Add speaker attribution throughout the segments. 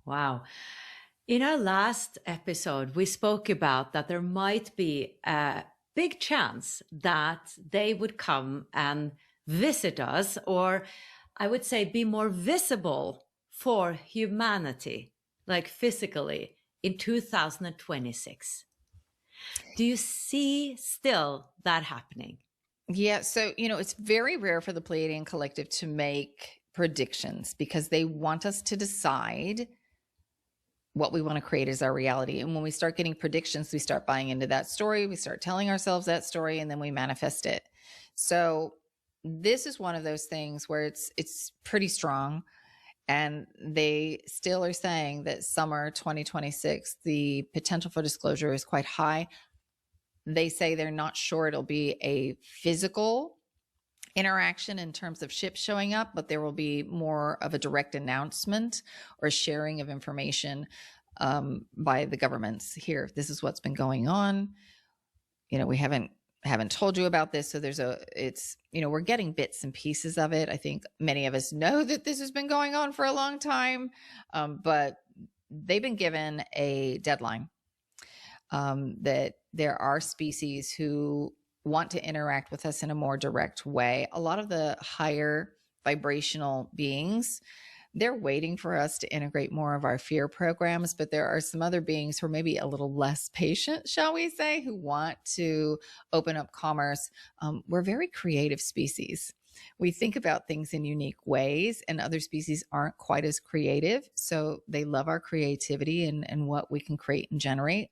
Speaker 1: Wow. In our last episode, we spoke about that there might be a big chance that they would come and visit us, or I would say be more visible for humanity, like physically, in 2026. Do you see still that happening?
Speaker 2: Yeah, so it's very rare for the Pleiadian collective to make predictions because they want us to decide what we want to create as our reality. And when we start getting predictions, we start buying into that story, we start telling ourselves that story, and then we manifest it. So this is one of those things where it's pretty strong. And they still are saying that summer 2026, the potential for disclosure is quite high. They say they're not sure it'll be a physical interaction in terms of ships showing up, but there will be more of a direct announcement or sharing of information by the governments. Here, this is what's been going on. We haven't told you about this, so we're getting bits and pieces of it. I think many of us know that this has been going on for a long time, but they've been given a deadline. That there are species who want to interact with us in a more direct way. A lot of the higher vibrational beings, they're waiting for us to integrate more of our fear programs, but there are some other beings who are maybe a little less patient, shall we say, who want to open up commerce. We're very creative species. We think about things in unique ways, and other species aren't quite as creative. So they love our creativity and what we can create and generate.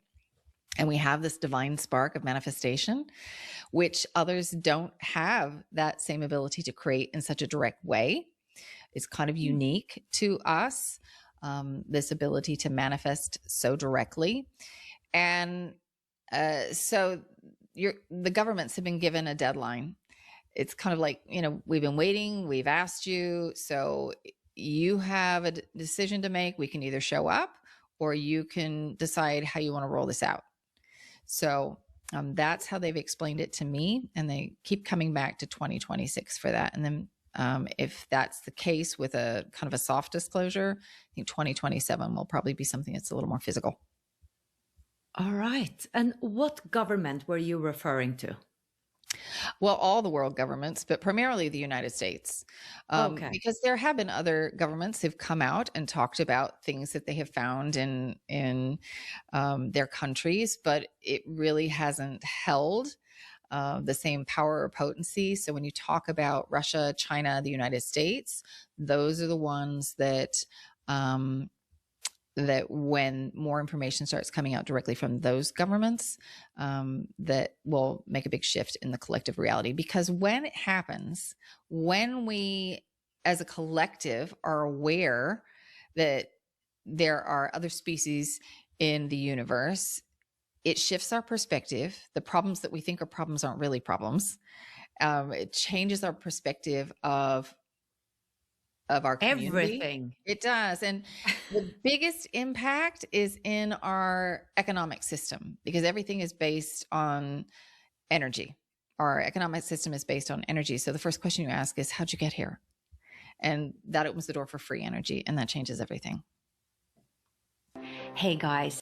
Speaker 2: And we have this divine spark of manifestation, which others don't have that same ability to create in such a direct way. It's kind of unique to us, this ability to manifest so directly. And so the governments have been given a deadline. It's kind of like, we've been waiting, we've asked you, so you have a decision to make. We can either show up or you can decide how you want to roll this out. So that's how they've explained it to me. And they keep coming back to 2026 for that. And then if that's the case with a kind of a soft disclosure, I think 2027 will probably be something that's a little more physical.
Speaker 1: All right. And what government were you referring to?
Speaker 2: Well, all the world governments, but primarily the United States.
Speaker 1: Okay.
Speaker 2: Because there have been other governments who've come out and talked about things that they have found in their countries, but it really hasn't held the same power or potency. So when you talk about Russia, China, the United States, those are the ones that when more information starts coming out directly from those governments, that will make a big shift in the collective reality. Because when it happens, when we as a collective are aware that there are other species in the universe, it shifts our perspective. The problems that we think are problems aren't really problems. It changes our perspective of our community.
Speaker 1: Everything.
Speaker 2: It does. And the biggest impact is in our economic system, because everything is based on energy. Our economic system is based on energy. So the first question you ask is, how'd you get here? And that opens the door for free energy, and that changes everything.
Speaker 1: Hey guys,